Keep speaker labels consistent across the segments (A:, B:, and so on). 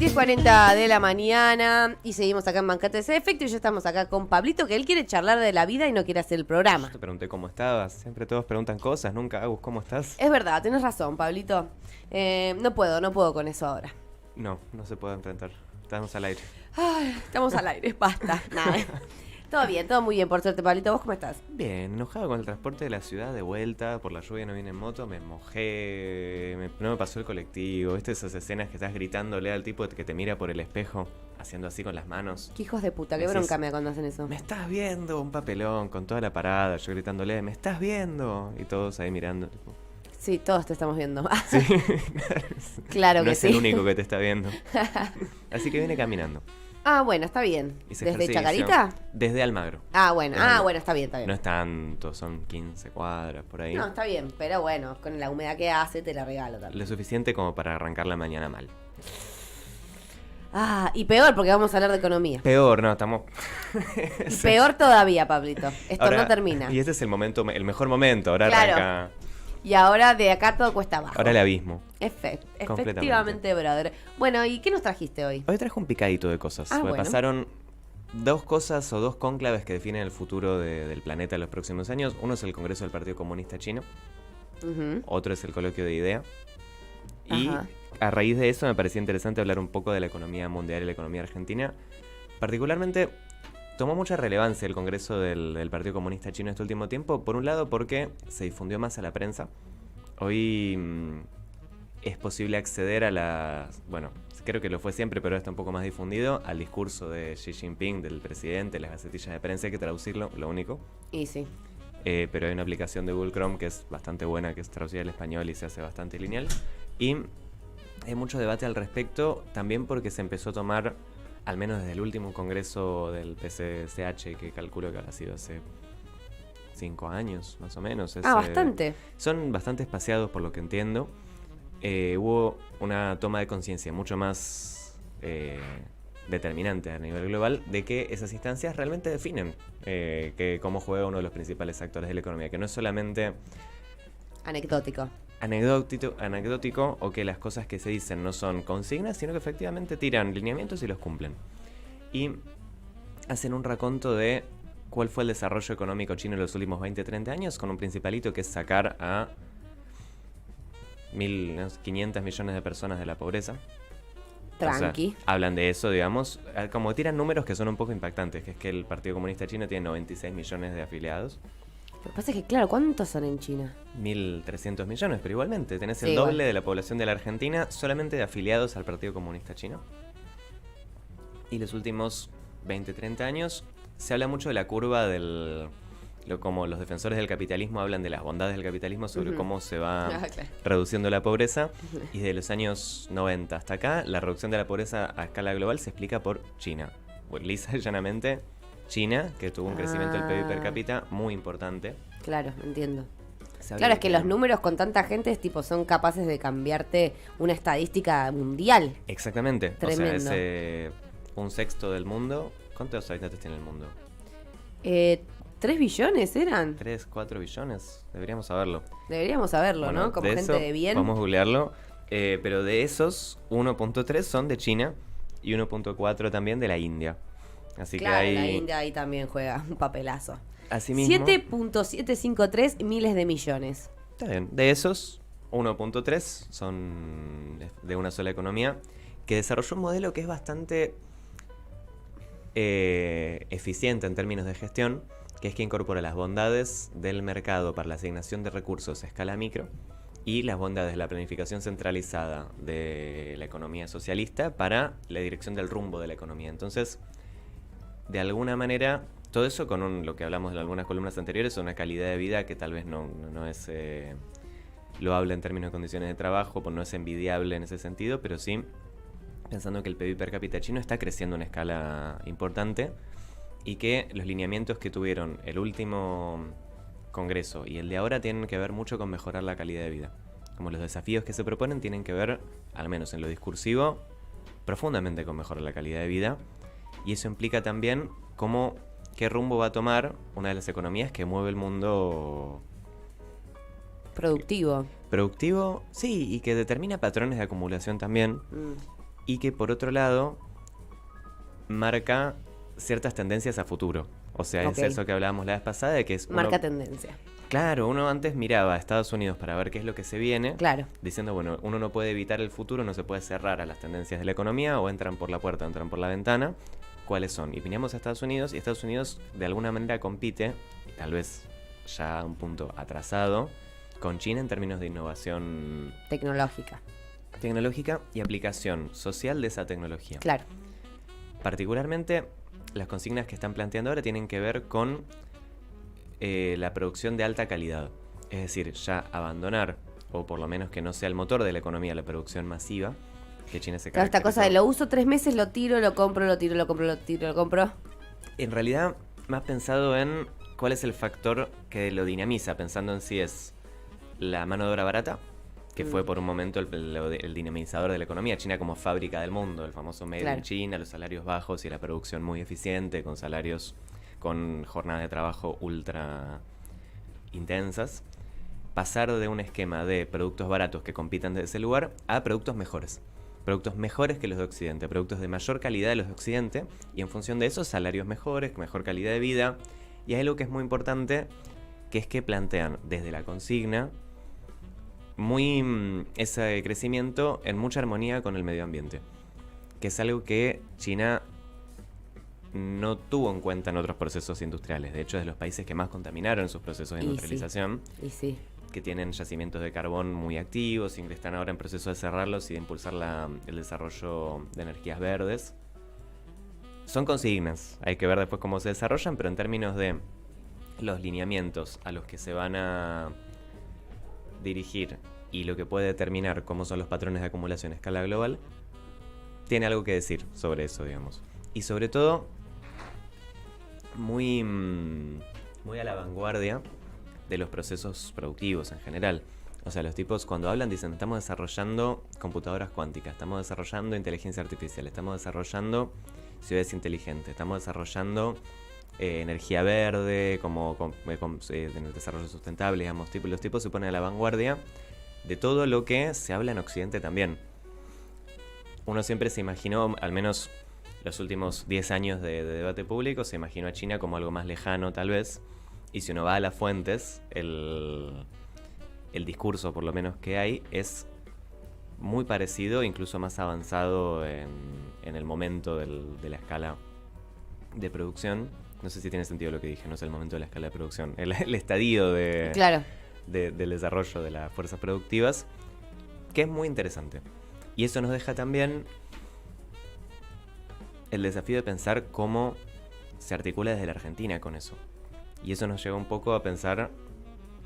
A: 10:40 de la mañana y seguimos acá en Bancate ese efecto y ya estamos acá con Pablito, que él quiere charlar de la vida y no quiere hacer el programa.
B: Yo te pregunté cómo estabas. Siempre todos preguntan cosas, nunca Agus, ¿cómo estás?
A: Es verdad, tenés razón, Pablito. No puedo con eso ahora.
B: No se puede enfrentar. Estamos al aire.
A: Ay, estamos al aire, basta. Nada. Todo bien, todo muy bien, por suerte, Pablito. ¿Vos cómo estás?
B: Bien, enojado con el transporte de la ciudad de vuelta. Por la lluvia no vine en moto, me mojé. No me pasó el colectivo. ¿Viste esas escenas que estás gritándole al tipo que te mira por el espejo, haciendo así con las manos?
A: Qué hijos de puta, qué
B: Decís,
A: bronca me da cuando hacen eso.
B: ¿Me estás viendo? Un papelón con toda la parada. Yo gritándole, ¿me estás viendo? Y todos ahí mirando. Tipo,
A: Sí, todos te estamos viendo.
B: sí,
A: Claro
B: no
A: que
B: es
A: sí.
B: el único que te está viendo. Así que viene caminando.
A: Ah, bueno, está bien.
B: Hice
A: ¿Desde
B: ejercicio.
A: Chacarita?
B: Desde Almagro.
A: Ah, bueno,
B: Desde
A: bueno, está bien, está bien.
B: No es tanto, son 15 cuadras por ahí.
A: No, está bien, pero bueno, con la humedad que hace te la regalo también.
B: Lo suficiente como para arrancar la mañana mal.
A: Ah, y peor porque vamos a hablar de economía.
B: Peor, no, estamos...
A: Y peor todavía, Pablito. Esto
B: Ahora-
A: no termina.
B: Y este es el momento, el mejor momento. Ahora
A: Claro.
B: arranca...
A: Y ahora de acá todo cuesta abajo.
B: Ahora el abismo.
A: Efectivamente,
B: Completamente.
A: brother. Bueno, ¿y qué nos trajiste hoy?
B: Hoy trajo un picadito de cosas.
A: Ah,
B: porque
A: bueno.
B: pasaron dos cosas o dos cónclaves que definen el futuro del planeta en los próximos años. Uno es el Congreso del Partido Comunista Chino.
A: Ujú.
B: Otro es el Coloquio de IDEA. Y
A: Ajá.
B: a raíz de eso me parecía interesante hablar un poco de la economía mundial y la economía argentina. Particularmente tomó mucha relevancia el Congreso del Partido Comunista Chino este último tiempo. Por un lado porque se difundió más a la prensa. Hoy es posible acceder a las... Bueno, creo que lo fue siempre, pero ahora está un poco más difundido. Al discurso de Xi Jinping, del presidente, las gacetillas de prensa. Hay que traducirlo, lo único.
A: Y sí.
B: Pero hay una aplicación de Google Chrome que es bastante buena, que es traducida al español y se hace bastante lineal. Y hay mucho debate al respecto, también porque se empezó a tomar, al menos desde el último congreso del PCCH, que calculo que habrá sido hace 5 años, más o menos.
A: Bastante.
B: Son bastante espaciados, por lo que entiendo. Hubo una toma de conciencia mucho más determinante a nivel global de que esas instancias realmente definen cómo juega uno de los principales actores de la economía, que no es solamente
A: Anecdótico.
B: anecdótico o que las cosas que se dicen no son consignas, sino que efectivamente tiran lineamientos y los cumplen. Y hacen un raconto de cuál fue el desarrollo económico chino en los últimos 20-30 años, con un principalito que es sacar a 1.500 millones de personas de la pobreza.
A: Tranqui.
B: O sea, hablan de eso, digamos, como tiran números que son un poco impactantes, que es que el Partido Comunista Chino tiene 96 millones de afiliados.
A: Lo que pasa es que, claro, ¿cuántos son en China?
B: 1.300 millones, pero igualmente tenés
A: Sí,
B: el doble
A: igual.
B: de la población de la Argentina solamente de afiliados al Partido Comunista Chino. Y los últimos 20-30 años se habla mucho de la curva como los defensores del capitalismo hablan de las bondades del capitalismo sobre
A: Ujú.
B: cómo se va
A: Claro.
B: reduciendo la pobreza. Y de los años 90 hasta acá, la reducción de la pobreza a escala global se explica por China. Pues, lisa y llanamente, China, que tuvo un crecimiento del PIB per cápita muy importante.
A: Claro, entiendo.
B: Se habla
A: Claro,
B: de
A: es que los números con tanta gente es tipo son capaces de cambiarte una estadística mundial.
B: Exactamente.
A: Tremendo.
B: O sea, es un sexto del mundo. ¿Cuántos habitantes tiene el mundo?
A: 3 billones eran.
B: 3, 4 billones. Deberíamos saberlo.
A: Deberíamos saberlo,
B: Bueno,
A: ¿no? Como
B: de
A: gente
B: eso
A: de bien.
B: Vamos a googlearlo. Pero de esos, 1.3 son de China y 1.4 también de la India. Así
A: Claro,
B: que hay...
A: la India ahí también juega un papelazo.
B: Asimismo,
A: 7.753 miles de millones.
B: está bien. De esos, 1.3 son de una sola economía que desarrolló un modelo que es bastante eficiente en términos de gestión, que es que incorpora las bondades del mercado para la asignación de recursos a escala micro y las bondades de la planificación centralizada de la economía socialista para la dirección del rumbo de la economía. Entonces, de alguna manera, todo eso con lo que hablamos en algunas columnas anteriores, una calidad de vida que tal vez no es loable en términos de condiciones de trabajo, pues no es envidiable en ese sentido, pero sí pensando que el PIB per cápita chino está creciendo en escala importante y que los lineamientos que tuvieron el último congreso y el de ahora tienen que ver mucho con mejorar la calidad de vida. Como los desafíos que se proponen tienen que ver, al menos en lo discursivo, profundamente con mejorar la calidad de vida. Y eso implica también qué rumbo va a tomar una de las economías que mueve el mundo
A: Productivo.
B: productivo, sí, y que determina patrones de acumulación también. y que por otro lado marca ciertas tendencias a futuro. O sea,
A: Ok.
B: es eso que hablábamos la vez pasada, de que es
A: Marca tendencia.
B: Claro, uno antes miraba a Estados Unidos para ver qué es lo que se viene,
A: Claro.
B: diciendo, bueno, uno no puede evitar el futuro, no se puede cerrar a las tendencias de la economía, o entran por la puerta o entran por la ventana. ¿Cuáles son? Y vinimos a Estados Unidos, y Estados Unidos de alguna manera compite, tal vez ya a un punto atrasado, con China en términos de innovación
A: Tecnológica.
B: tecnológica y aplicación social de esa tecnología.
A: Claro.
B: Particularmente, las consignas que están planteando ahora tienen que ver con la producción de alta calidad. Es decir, ya abandonar, o por lo menos que no sea el motor de la economía, la producción masiva, que China se
A: Claro, esta
B: caracterizó.
A: cosa de lo uso 3 meses, lo tiro, lo compro, lo tiro, lo compro, lo tiro, lo compro.
B: En realidad, más pensado en cuál es el factor que lo dinamiza, pensando en si es la mano de obra barata, que fue por un momento el dinamizador de la economía, China como fábrica del mundo, el famoso Made
A: Claro.
B: in China, los salarios bajos y la producción muy eficiente, con salarios, con jornadas de trabajo ultra intensas. Pasar de un esquema de productos baratos que compitan desde ese lugar a productos mejores. Productos mejores que los de Occidente, productos de mayor calidad de los de Occidente, y en función de eso, salarios mejores, mejor calidad de vida. Y hay algo que es muy importante, que es que plantean desde la consigna ese crecimiento en mucha armonía con el medio ambiente, que es algo que China no tuvo en cuenta en otros procesos industriales. De hecho, es de los países que más contaminaron en sus procesos de
A: Y sí.
B: industrialización,
A: Y sí.
B: que tienen yacimientos de carbón muy activos y que están ahora en proceso de cerrarlos y de impulsar el desarrollo de energías verdes. Son consignas, hay que ver después cómo se desarrollan, pero en términos de los lineamientos a los que se van a dirigir y lo que puede determinar cómo son los patrones de acumulación a escala global, tiene algo que decir sobre eso, digamos. Y sobre todo, muy a la vanguardia de los procesos productivos en general. O sea, los tipos cuando hablan dicen, estamos desarrollando computadoras cuánticas, estamos desarrollando inteligencia artificial, estamos desarrollando ciudades inteligentes, estamos desarrollando energía verde, en el desarrollo sustentable, digamos. Los tipos se ponen a la vanguardia de todo lo que se habla en Occidente también. Uno siempre se imaginó, al menos los últimos 10 años de debate público, se imaginó a China como algo más lejano tal vez. Y si uno va a las fuentes, el discurso por lo menos que hay es muy parecido, incluso más avanzado en el momento de la escala de producción. No sé si tiene sentido lo que dije, no es el momento de la escala de producción, el estadio
A: Claro.
B: del desarrollo de las fuerzas productivas, que es muy interesante. Y eso nos deja también el desafío de pensar cómo se articula desde la Argentina con eso. Y eso nos lleva un poco a pensar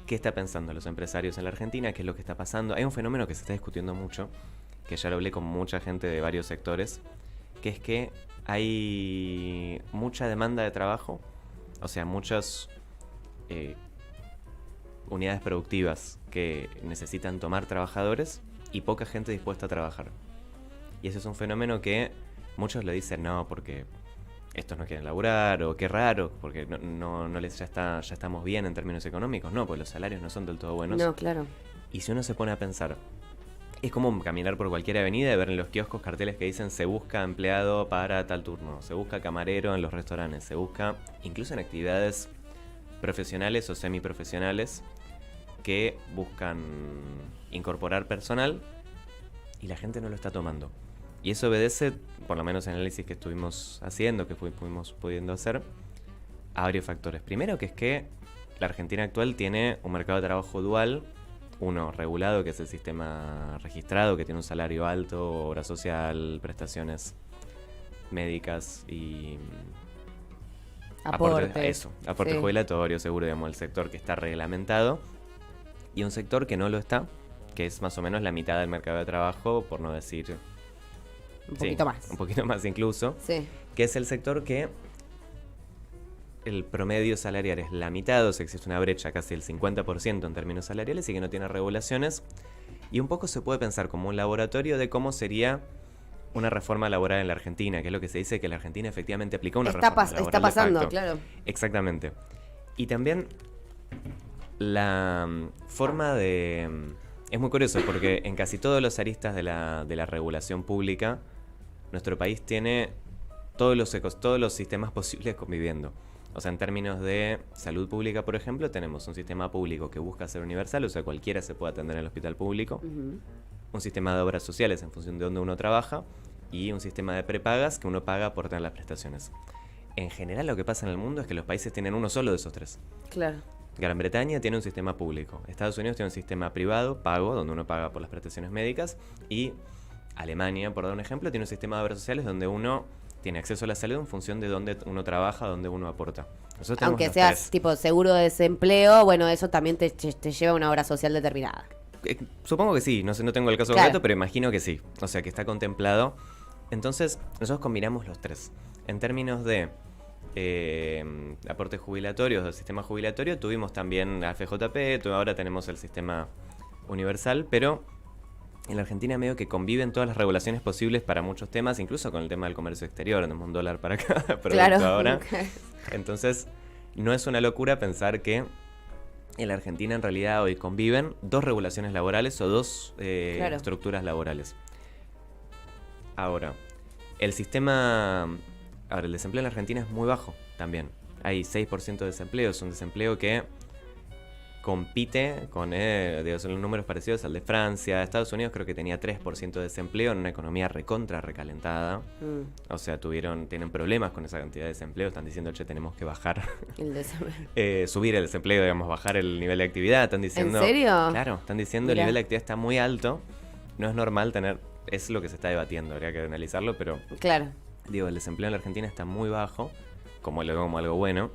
B: qué está pensando los empresarios en la Argentina, qué es lo que está pasando. Hay un fenómeno que se está discutiendo mucho, que ya lo hablé con mucha gente de varios sectores, que es que hay mucha demanda de trabajo, o sea, muchas unidades productivas que necesitan tomar trabajadores y poca gente dispuesta a trabajar. Y eso es un fenómeno que muchos le dicen, no, porque estos no quieren laburar, o qué raro, porque ya estamos bien en términos económicos. No, pues los salarios no son del todo buenos.
A: No, claro.
B: Y si uno se pone a pensar, es como caminar por cualquier avenida y ver en los kioscos carteles que dicen se busca empleado para tal turno, se busca camarero en los restaurantes, se busca incluso en actividades profesionales o semiprofesionales que buscan incorporar personal y la gente no lo está tomando. Y eso obedece, por lo menos en el análisis que estuvimos haciendo, que fuimos pudiendo hacer, a varios factores. Primero, que es que la Argentina actual tiene un mercado de trabajo dual, uno regulado, que es el sistema registrado, que tiene un salario alto, obra social, prestaciones médicas y
A: Aportes.
B: aporte
A: Sí.
B: jubilatorio, seguro, digamos, el sector que está reglamentado, y un sector que no lo está, que es más o menos la mitad del mercado de trabajo, por no decir...
A: Un
B: sí,
A: poquito más.
B: un poquito más incluso,
A: Sí.
B: que es el sector que el promedio salarial es la mitad, o sea, existe una brecha casi del 50% en términos salariales y que no tiene regulaciones. Y un poco se puede pensar como un laboratorio de cómo sería una reforma laboral en la Argentina, que es lo que se dice que la Argentina efectivamente aplicó una reforma laboral.
A: Está pasando,
B: de facto.
A: claro.
B: Exactamente. Y también la forma de... Es muy curioso porque en casi todos los aristas de la regulación pública nuestro país tiene todos los sistemas posibles conviviendo. O sea, en términos de salud pública, por ejemplo, tenemos un sistema público que busca ser universal, o sea, cualquiera se puede atender en el hospital público. Un sistema de obras sociales en función de dónde uno trabaja y un sistema de prepagas que uno paga por tener las prestaciones. En general, lo que pasa en el mundo es que los países tienen uno solo de esos tres.
A: Claro.
B: Gran Bretaña tiene un sistema público, Estados Unidos tiene un sistema privado, pago, donde uno paga por las prestaciones médicas, y Alemania, por dar un ejemplo, tiene un sistema de obras sociales donde uno tiene acceso a la salud en función de dónde uno trabaja, dónde uno aporta. Nosotros tenemos
A: Aunque
B: los
A: seas
B: tres.
A: tipo seguro de desempleo, bueno, eso también te lleva a una obra social determinada.
B: Supongo que sí, no sé, no tengo el caso
A: Claro.
B: concreto, pero imagino que sí. O sea, que está contemplado. Entonces, nosotros combinamos los tres. En términos de aportes jubilatorios, del sistema jubilatorio, tuvimos también AFJP, ahora tenemos el sistema universal, pero en la Argentina medio que conviven todas las regulaciones posibles para muchos temas, incluso con el tema del comercio exterior, tenemos $1 para cada producto
A: Claro.
B: ahora.
A: Okay.
B: Entonces, no es una locura pensar que en la Argentina en realidad hoy conviven dos regulaciones laborales o dos
A: Claro.
B: estructuras laborales. Ahora, el desempleo en la Argentina es muy bajo también. Hay 6% de desempleo, es un desempleo que compite con son números parecidos al de Francia. Estados Unidos creo que tenía 3% de desempleo en una economía recontra recalentada. O sea, tienen problemas con esa cantidad de desempleo. Están diciendo, che, tenemos que bajar,
A: El desempleo.
B: subir el desempleo, digamos, bajar el nivel de actividad. Están diciendo,
A: ¿En serio?
B: Claro, están diciendo el
A: Mirá.
B: nivel de actividad está muy alto. No es normal tener, es lo que se está debatiendo, habría que analizarlo, pero
A: Claro.
B: digo, el desempleo en la Argentina está muy bajo, como algo bueno,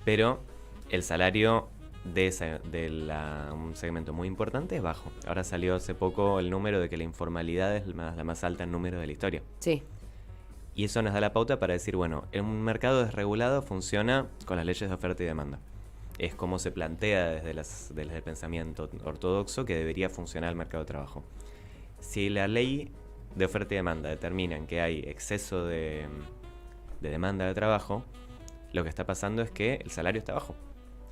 B: pero el salario de un segmento muy importante es bajo. Ahora salió hace poco el número de que la informalidad es la más alta en número de la historia.
A: Sí.
B: Y eso nos da la pauta para decir, bueno, un mercado desregulado funciona con las leyes de oferta y demanda. Es como se plantea desde el pensamiento ortodoxo que debería funcionar el mercado de trabajo. Si la ley de oferta y demanda determinan que hay exceso de demanda de trabajo, lo que está pasando es que el salario está bajo.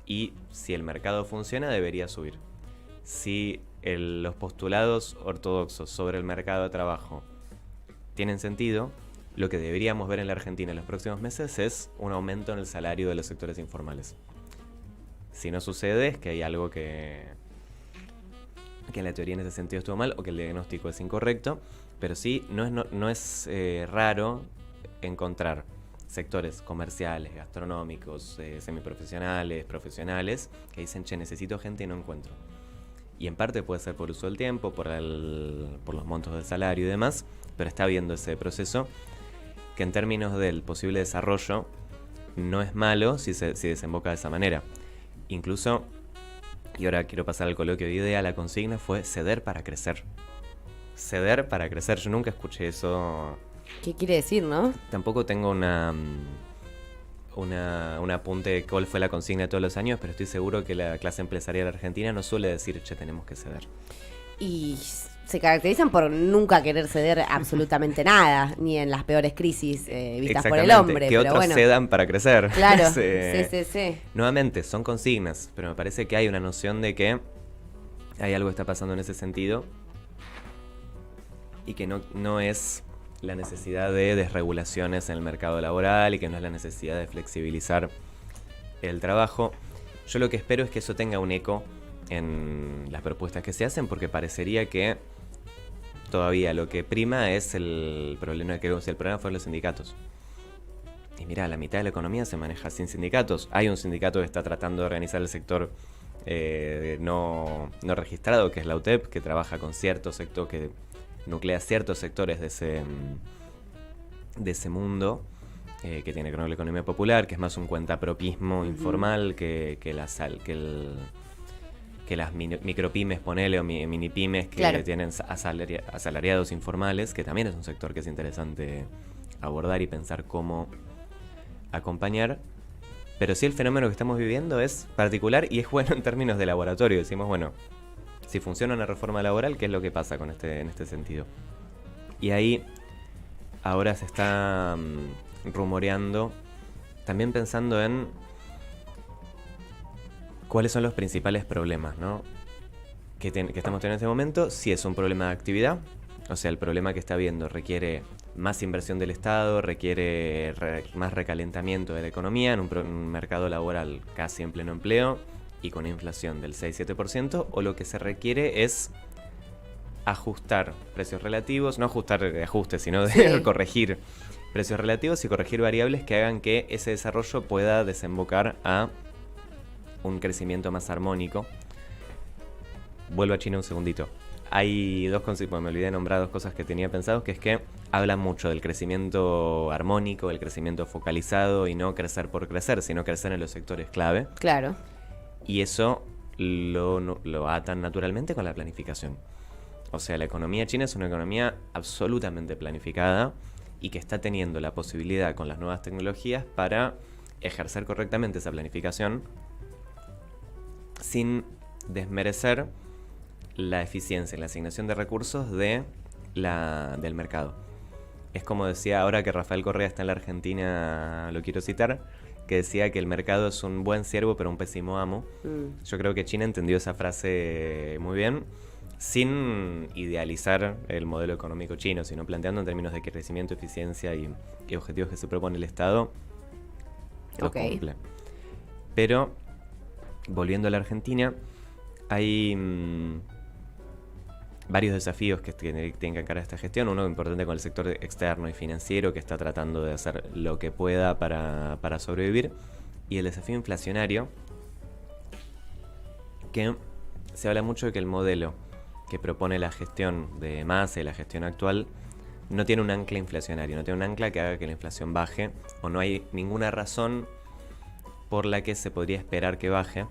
B: Y si el mercado funciona, debería subir. Si los postulados ortodoxos sobre el mercado de trabajo tienen sentido, lo que deberíamos ver en la Argentina en los próximos meses es un aumento en el salario de los sectores informales. Si no sucede, es que hay algo que en la teoría en ese sentido estuvo mal o que el diagnóstico es incorrecto, pero sí no es raro encontrar sectores comerciales, gastronómicos, semiprofesionales, profesionales, que dicen, che, necesito gente y no encuentro. Y en parte puede ser por uso del tiempo, por los montos del salario y demás, pero está habiendo ese proceso que en términos del posible desarrollo no es malo si desemboca de esa manera. Incluso, y ahora quiero pasar al coloquio de idea, la consigna fue ceder para crecer. Ceder para crecer, yo nunca escuché eso.
A: ¿Qué quiere decir, no?
B: Tampoco tengo un apunte de cuál fue la consigna de todos los años, pero estoy seguro que la clase empresarial argentina no suele decir, che, tenemos que ceder.
A: Y se caracterizan por nunca querer ceder absolutamente nada, ni en las peores crisis vistas por el hombre.
B: Que
A: pero
B: otros
A: bueno.
B: cedan para crecer.
A: Claro, sí.
B: Nuevamente, son consignas, pero me parece que hay una noción de que hay algo que está pasando en ese sentido y que no es la necesidad de desregulaciones en el mercado laboral y que no es la necesidad de flexibilizar el trabajo. Yo lo que espero es que eso tenga un eco en las propuestas que se hacen, porque parecería que todavía lo que prima es el problema fueron los sindicatos. Y mira, la mitad de la economía se maneja sin sindicatos. Hay un sindicato que está tratando de organizar el sector no registrado, que es la UTEP, que trabaja con cierto sector, que nuclea ciertos sectores de ese mundo, que tiene que ver con la economía popular, que es más un cuentapropismo informal que las micropymes, ponele, o mini pymes que
A: Claro.
B: tienen asalariados informales, que también es un sector que es interesante abordar y pensar cómo acompañar. Pero sí, el fenómeno que estamos viviendo es particular y es bueno en términos de laboratorio. Decimos, bueno, si funciona una reforma laboral, ¿qué es lo que pasa en este sentido? Y ahí ahora se está rumoreando, también pensando en cuáles son los principales problemas, ¿no? que estamos teniendo en este momento. Si es un problema de actividad, o sea, el problema que está habiendo requiere más inversión del Estado, requiere más recalentamiento de la economía en un mercado laboral casi en pleno empleo y con inflación del 6-7%, o lo que se requiere es ajustar precios relativos, no ajustar ajustes, sino de corregir precios relativos y corregir variables que hagan que ese desarrollo pueda desembocar a un crecimiento más armónico. Vuelvo a China un segundito. Hay dos conceptos, me olvidé de nombrar dos cosas que tenía pensados, que es que hablan mucho del crecimiento armónico, el crecimiento focalizado y no crecer por crecer, sino crecer en los sectores clave.
A: Claro.
B: Y eso lo atan naturalmente con la planificación. O sea, la economía china es una economía absolutamente planificada y que está teniendo la posibilidad con las nuevas tecnologías para ejercer correctamente esa planificación sin desmerecer la eficiencia en la asignación de recursos del mercado. Es como decía, ahora que Rafael Correa está en la Argentina, lo quiero citar, que decía que el mercado es un buen siervo pero un pésimo amo. Yo creo que China entendió esa frase muy bien, sin idealizar el modelo económico chino, sino planteando en términos de crecimiento, eficiencia y objetivos que se propone el Estado, los cumple. Pero, volviendo a la Argentina, hay varios desafíos que tienen que encarar esta gestión. Uno importante con el sector externo y financiero, que está tratando de hacer lo que pueda para sobrevivir. Y el desafío inflacionario, que se habla mucho de que el modelo que propone la gestión de Massa y la gestión actual no tiene un ancla inflacionario, no tiene un ancla que haga que la inflación baje, o no hay ninguna razón por la que se podría esperar que baje,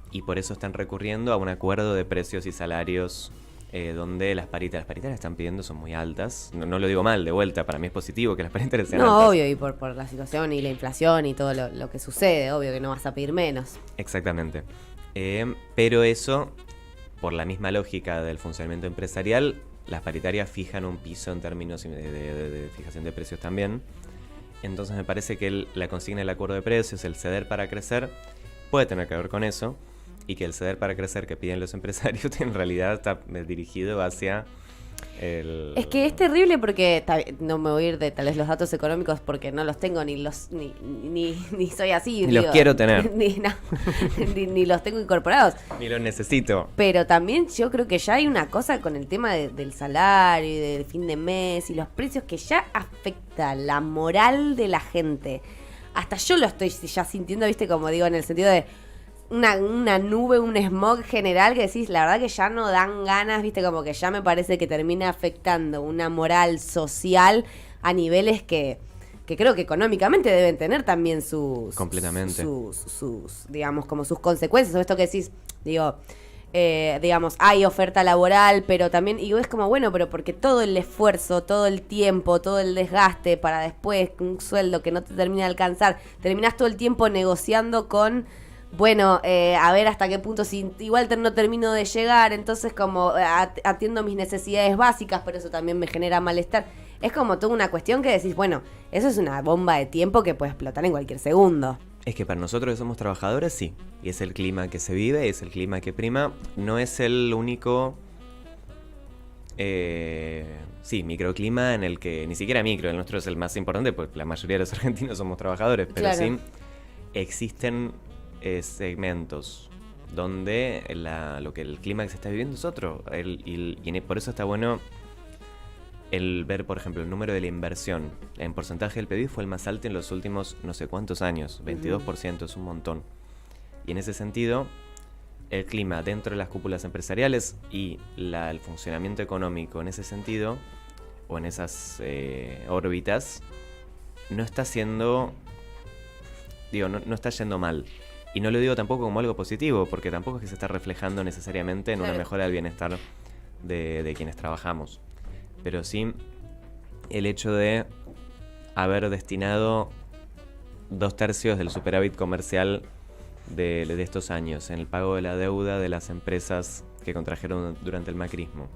B: y por eso están recurriendo a un acuerdo de precios y salarios donde las paritarias están pidiendo son muy altas. No lo digo mal, de vuelta, para mí es positivo que las paritarias sean altas.
A: No, obvio, y por la situación y la inflación y todo lo que sucede, obvio que no vas a pedir menos.
B: Exactamente. Pero eso, por la misma lógica del funcionamiento empresarial, las paritarias fijan un piso en términos de fijación de precios también. Entonces me parece que la consigna del acuerdo de precios, el ceder para crecer, puede tener que ver con eso, y que el ceder para crecer que piden los empresarios en realidad está dirigido hacia el...
A: Es que es terrible porque no me voy a ir de tal vez los datos económicos porque no los tengo ni soy así.
B: Ni los quiero tener.
A: Ni los tengo incorporados.
B: Ni los necesito.
A: Pero también yo creo que ya hay una cosa con el tema del salario y del fin de mes y los precios que ya afecta la moral de la gente. Hasta yo lo estoy ya sintiendo, viste, como digo, en el sentido de una nube, un smog general que decís, la verdad que ya no dan ganas, viste, como que ya me parece que termina afectando una moral social a niveles que creo que económicamente deben tener también sus digamos, como sus consecuencias, o esto que decís, digo, digamos, hay oferta laboral, pero también, y es como, bueno, pero porque todo el esfuerzo, todo el tiempo, todo el desgaste para después un sueldo que no te termina de alcanzar, terminás todo el tiempo negociando con... Bueno, a ver hasta qué punto, si igual no termino de llegar, entonces como atiendo mis necesidades básicas, pero eso también me genera malestar. Es como toda una cuestión que decís, bueno, eso es una bomba de tiempo que puede explotar en cualquier segundo. Es
B: que para nosotros que somos trabajadores, sí. Y es el clima que se vive, es el clima que prima. No es el único... microclima en el que... Ni siquiera micro, el nuestro es el más importante, porque la mayoría de los argentinos somos trabajadores, pero claro, sí existen... segmentos donde el clima que se está viviendo es otro, y por eso está bueno el ver, por ejemplo, el número de la inversión en porcentaje del PIB fue el más alto en los últimos no sé cuántos años, 22%, es un montón, y en ese sentido el clima dentro de las cúpulas empresariales y el funcionamiento económico en ese sentido o en esas órbitas no está siendo, no está yendo mal. Y no lo digo tampoco como algo positivo, porque tampoco es que se está reflejando necesariamente en una mejora del bienestar de quienes trabajamos. Pero sí el hecho de haber destinado 2/3 del superávit comercial de estos años en el pago de la deuda de las empresas que contrajeron durante el macrismo,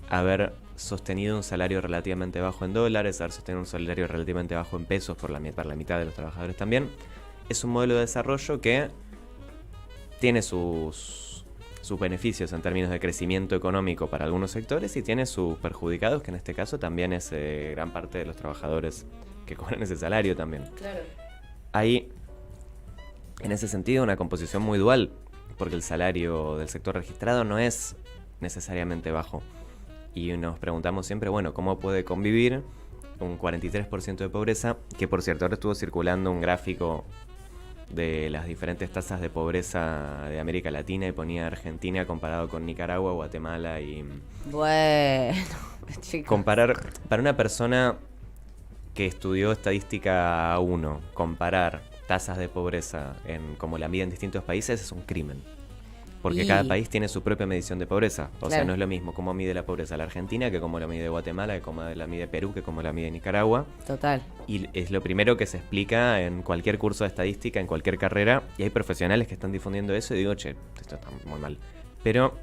B: haber sostenido un salario relativamente bajo en dólares, haber sostenido un salario relativamente bajo en pesos para la mitad de los trabajadores también, es un modelo de desarrollo que tiene sus sus beneficios en términos de crecimiento económico para algunos sectores y tiene sus perjudicados, que en este caso también es gran parte de los trabajadores que cobran ese salario también.
A: Claro.
B: Hay, en ese sentido, una composición muy dual, porque el salario del sector registrado no es necesariamente bajo. Y nos preguntamos siempre, bueno, ¿cómo puede convivir un 43% de pobreza? Que, por cierto, ahora estuvo circulando un gráfico de las diferentes tasas de pobreza de América Latina y ponía Argentina comparado con Nicaragua, Guatemala y...
A: Bueno, chicos.
B: Comparar, para una persona que estudió estadística 1, comparar tasas de pobreza como la mide en distintos países es un crimen. Porque cada país tiene su propia medición de pobreza. O sea, no es lo mismo cómo mide la pobreza la Argentina que cómo la mide Guatemala, que cómo la mide Perú, que cómo la mide Nicaragua.
A: Total.
B: Y es lo primero que se explica en cualquier curso de estadística, en cualquier carrera. Y hay profesionales que están difundiendo eso y digo, che, esto está muy mal. Pero,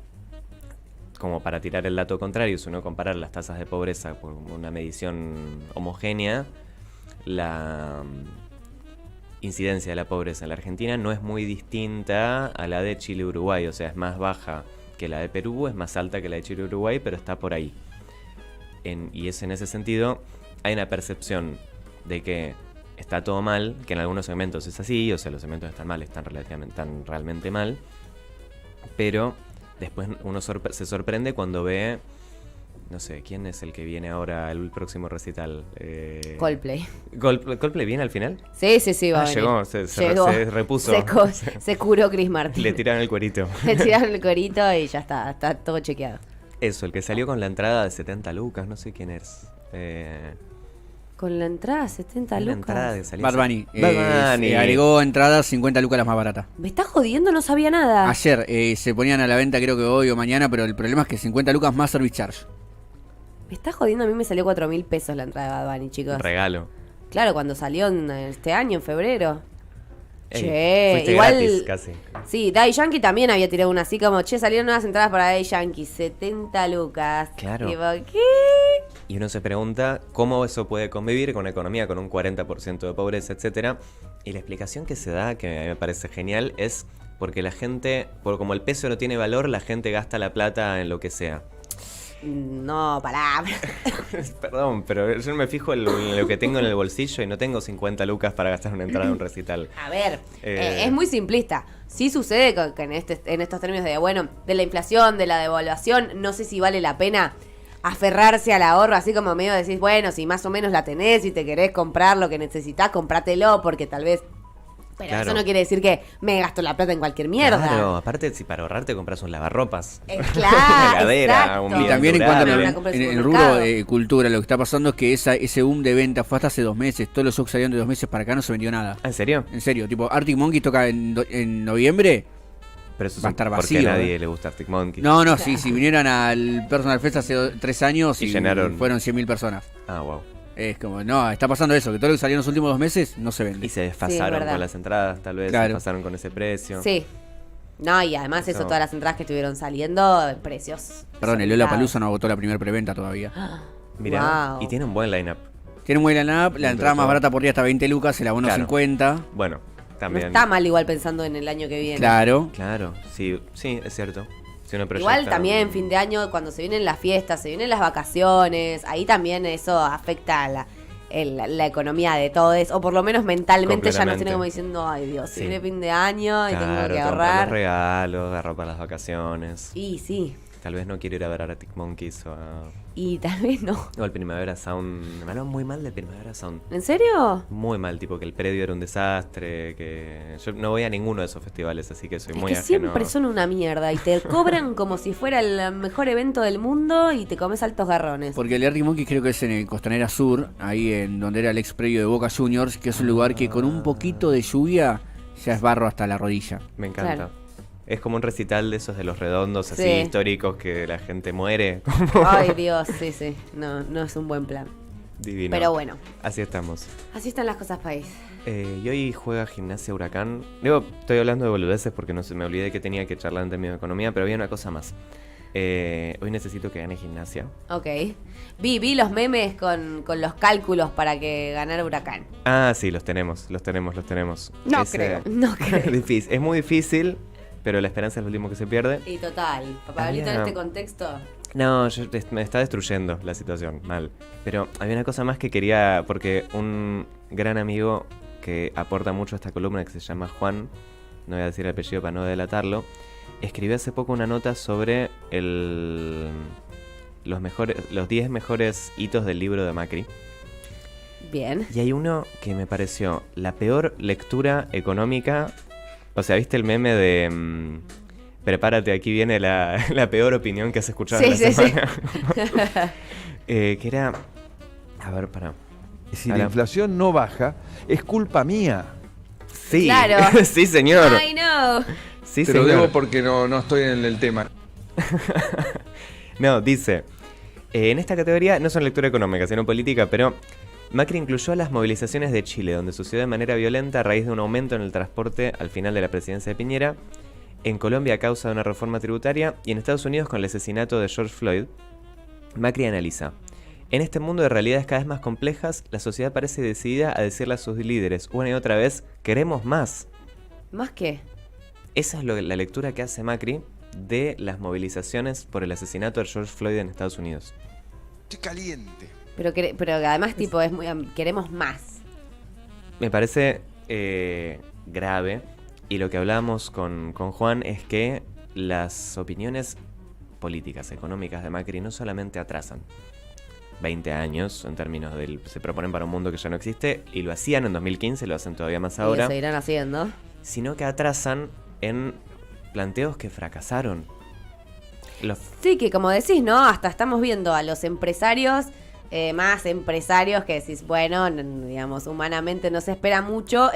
B: como para tirar el dato contrario, si uno compara las tasas de pobreza por una medición homogénea, la incidencia de la pobreza en la Argentina no es muy distinta a la de Chile y Uruguay, o sea, es más baja que la de Perú, es más alta que la de Chile y Uruguay, pero está por ahí. Y es en ese sentido, hay una percepción de que está todo mal, que en algunos segmentos es así, o sea, los segmentos están mal, están realmente mal, pero después uno se sorprende cuando ve, no sé, ¿quién es el que viene ahora el próximo recital?
A: Coldplay.
B: ¿Coldplay viene al final?
A: Sí, va a venir.
B: Llegó, se repuso.
A: Se curó Chris Martin.
B: Le tiraron el cuerito.
A: Le tiraron el cuerito y ya está todo chequeado.
B: Eso, el que salió con la entrada de 70 lucas, no sé quién es.
A: Con la entrada 70 lucas.
B: Entrada de salida.
C: Bad Bunny. Agregó entradas 50 lucas las más baratas.
A: ¿Me estás jodiendo? No sabía nada.
C: Ayer se ponían a la venta, creo que hoy o mañana, pero el problema es que 50 lucas más service charge.
A: Me estás jodiendo, a mí me salió 4.000 pesos la entrada de Bad Bunny, chicos.
B: Un regalo.
A: Claro, cuando salió este año, en febrero.
B: Fuiste
A: igual
B: gratis, casi.
A: Sí, Daddy Yankee también había tirado una así como, salieron nuevas entradas para Daddy Yankee, 70 lucas.
B: Claro.
A: Tipo, ¿qué?
B: Y uno se pregunta cómo eso puede convivir con una economía con un 40% de pobreza, etcétera. Y la explicación que se da, que a mí me parece genial, es porque la gente, como el peso no tiene valor, la gente gasta la plata en lo que sea.
A: No, pará.
B: Perdón, pero yo me fijo en lo que tengo en el bolsillo y no tengo 50 lucas para gastar una entrada en un recital.
A: A ver, es muy simplista. Sí sucede que en estos términos de la inflación, de la devaluación, no sé si vale la pena aferrarse al ahorro, así como medio decís, bueno, si más o menos la tenés y te querés comprar lo que necesitas, comprátelo, porque tal vez... Pero claro, eso no quiere decir que me gasto la plata en cualquier mierda.
B: Claro, aparte si para ahorrar te compras un lavarropas.
A: Claro,
B: una heladera, un
C: y también en cuanto
A: en
C: el rubro cultura, lo que está pasando es que ese boom de venta fue hasta hace 2 meses. Todos los shows salieron de 2 meses para acá, no se vendió nada.
B: ¿En serio?
C: En serio, tipo Arctic Monkeys toca en noviembre.
B: Pero eso
C: va a estar vacío.
B: Porque a nadie le gusta Arctic Monkeys.
C: No, sí, si vinieran al Personal Fest hace 3 años y
B: llenaron.
C: Fueron 100.000 personas.
B: Ah, wow.
C: Es como, no, está pasando eso, que todo lo que salió en los últimos 2 meses no se vende.
B: Y se desfasaron con las entradas, tal vez,
C: claro.
B: Se desfasaron con ese precio.
A: Sí. No, y además eso, todas las entradas que estuvieron saliendo, precios.
C: Perdón, el Lollapalooza no agotó la primera preventa todavía.
B: Mirá,
A: wow.
B: Y tiene un buen line-up.
C: Tiene un buen line-up, la entrada más barata por día hasta 20 lucas, el abono 50.
B: Bueno, también.
A: No está mal igual pensando en el año que viene.
C: Claro.
B: Claro, sí, es cierto. Si uno
A: igual también fin de año, cuando se vienen las fiestas, se vienen las vacaciones, ahí también eso afecta a la economía de todos, o por lo menos mentalmente ya nos tiene como diciendo, ay Dios, si viene fin de año y tengo que ahorrar.
B: Los regalos, agarrar para las vacaciones.
A: Y sí.
B: Tal vez no quiero ir a ver a Arctic Monkeys
A: Y tal vez no.
B: O el Primavera Sound. Me hablaron muy mal del Primavera Sound.
A: ¿En serio?
B: Muy mal, tipo que el predio era un desastre, que yo no voy a ninguno de esos festivales, así que soy muy
A: que
B: ajeno.
A: Siempre son una mierda y te cobran como si fuera el mejor evento del mundo y te comes altos garrones.
C: Porque el de Arctic Monkeys creo que es en el Costanera Sur, ahí en donde era el ex predio de Boca Juniors, que es un lugar que con un poquito de lluvia ya es barro hasta la rodilla.
B: Me encanta.
A: Claro.
B: Es como un recital de esos de los redondos, así históricos, que la gente muere.
A: Ay, Dios, sí. No es un buen plan.
B: Divino.
A: Pero bueno.
B: Así estamos.
A: Así están las cosas, país.
B: Y hoy juega Gimnasia Huracán. Digo, estoy hablando de boludeces porque no se me olvidé que tenía que charlar en términos de economía, pero había una cosa más. Hoy necesito que gane Gimnasia.
A: Ok. Vi los memes con los cálculos para que ganara Huracán.
B: Ah, sí, los tenemos.
A: No creo.
B: Difícil. Es muy difícil. pero la esperanza es lo último que se pierde.
A: Y total, Pablito, en este contexto.
B: No, me está destruyendo la situación, mal. Pero había una cosa más que quería, porque un gran amigo que aporta mucho a esta columna, que se llama Juan, no voy a decir el apellido para no delatarlo, escribió hace poco una nota sobre los 10 mejores hitos del libro de Macri.
A: Bien.
B: Y hay uno que me pareció la peor lectura económica. O sea, ¿viste el meme de... prepárate, aquí viene la peor opinión que has escuchado en la semana? Que era... A ver, pará.
D: Si la inflación no baja, es culpa mía.
B: Sí,
A: claro.
B: Sí, señor.
A: I know.
B: Sí,
D: Te
B: señor.
D: lo debo porque no estoy en el tema.
B: No, dice... en esta categoría no son lectura económica, sino política, pero... Macri incluyó las movilizaciones de Chile, donde sucedió de manera violenta a raíz de un aumento en el transporte al final de la presidencia de Piñera, en Colombia a causa de una reforma tributaria y en Estados Unidos con el asesinato de George Floyd. Macri analiza: en este mundo de realidades cada vez más complejas, la sociedad parece decidida a decirle a sus líderes una y otra vez, queremos más.
A: ¿Más qué?
B: Esa es la lectura que hace Macri de las movilizaciones por el asesinato de George Floyd en Estados Unidos.
D: Estoy caliente.
A: Pero además, tipo, es muy... Queremos más.
B: Me parece grave, y lo que hablábamos con Juan es que las opiniones políticas, económicas de Macri no solamente atrasan 20 años en términos del... se proponen para un mundo que ya no existe, y lo hacían en 2015, lo hacen todavía más
A: Y
B: ahora,
A: lo seguirán haciendo.
B: sino que atrasan en planteos que fracasaron.
A: Sí, que como decís, ¿no? Hasta estamos viendo a los empresarios... más empresarios que decís, bueno, digamos, humanamente no se espera mucho,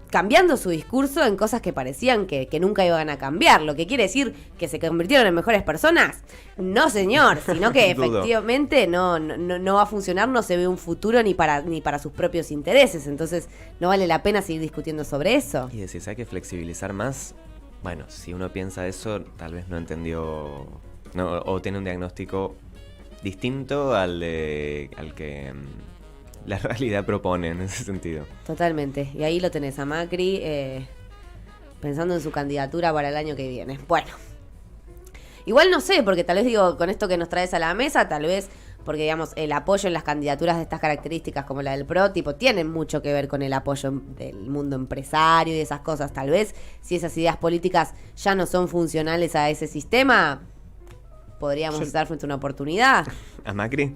A: cambiando su discurso en cosas que parecían que nunca iban a cambiar. Lo que quiere decir que se convirtieron en mejores personas. No, señor, sino que efectivamente no va a funcionar, no se ve un futuro ni para sus propios intereses. Entonces no vale la pena seguir discutiendo sobre eso.
B: Y decís, hay que flexibilizar más. Bueno, si uno piensa eso, tal vez no entendió, o tiene un diagnóstico distinto al que la realidad propone en ese sentido.
A: Totalmente. Y ahí lo tenés a Macri pensando en su candidatura para el año que viene. Bueno. Igual no sé, porque tal vez digo, con esto que nos traes a la mesa, tal vez, porque digamos, el apoyo en las candidaturas de estas características como la del PRO, tipo, tienen mucho que ver con el apoyo del mundo empresario y esas cosas. Tal vez, si esas ideas políticas ya no son funcionales a ese sistema... podríamos estar frente a una oportunidad.
B: ¿A Macri?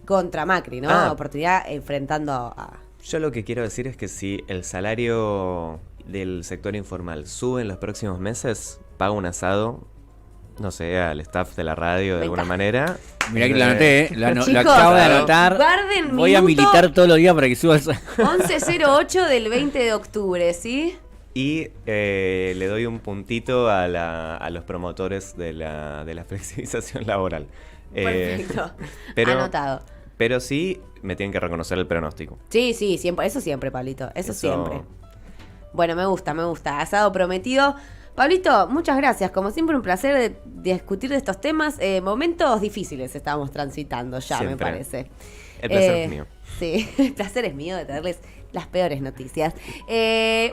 A: Contra Macri, ¿no? Oportunidad enfrentando a...
B: Yo lo que quiero decir es que si el salario del sector informal sube en los próximos meses, paga un asado, no sé, al staff de la radio de alguna manera.
C: Mirá que la anoté, lo
A: Chicos,
C: acabo de anotar.
A: guarden
C: Voy a
A: minuto
C: militar todos los días para que suba el...
A: 11:08 del 20 de octubre, ¿sí?
B: Y le doy un puntito a los promotores de la flexibilización laboral.
A: Perfecto. Anotado.
B: Pero sí me tienen que reconocer el pronóstico.
A: Sí, siempre, eso siempre, Pablito, eso siempre. Bueno, me gusta. Asado prometido. Pablito, muchas gracias. Como siempre, un placer de discutir de estos temas. Momentos difíciles estábamos transitando ya, siempre. Me parece.
B: El placer es mío.
A: Sí, el placer es mío de traerles las peores noticias.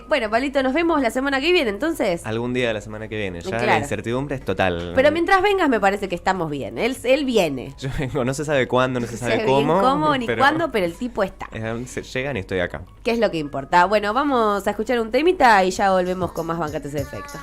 A: Bueno, Pablito, nos vemos la semana que viene, entonces.
B: Algún día de la semana que viene. Ya
A: claro.
B: La incertidumbre es total.
A: Pero mientras vengas me parece que estamos bien. Él viene.
B: Yo vengo, no se sabe cuándo, no se sabe
A: cómo.
B: cómo.
A: Ni cuándo, pero el tipo está.
B: Llegan y estoy acá.
A: ¿Qué es lo que importa? Bueno, vamos a escuchar un temita y ya volvemos con más Banquetes de Efecto.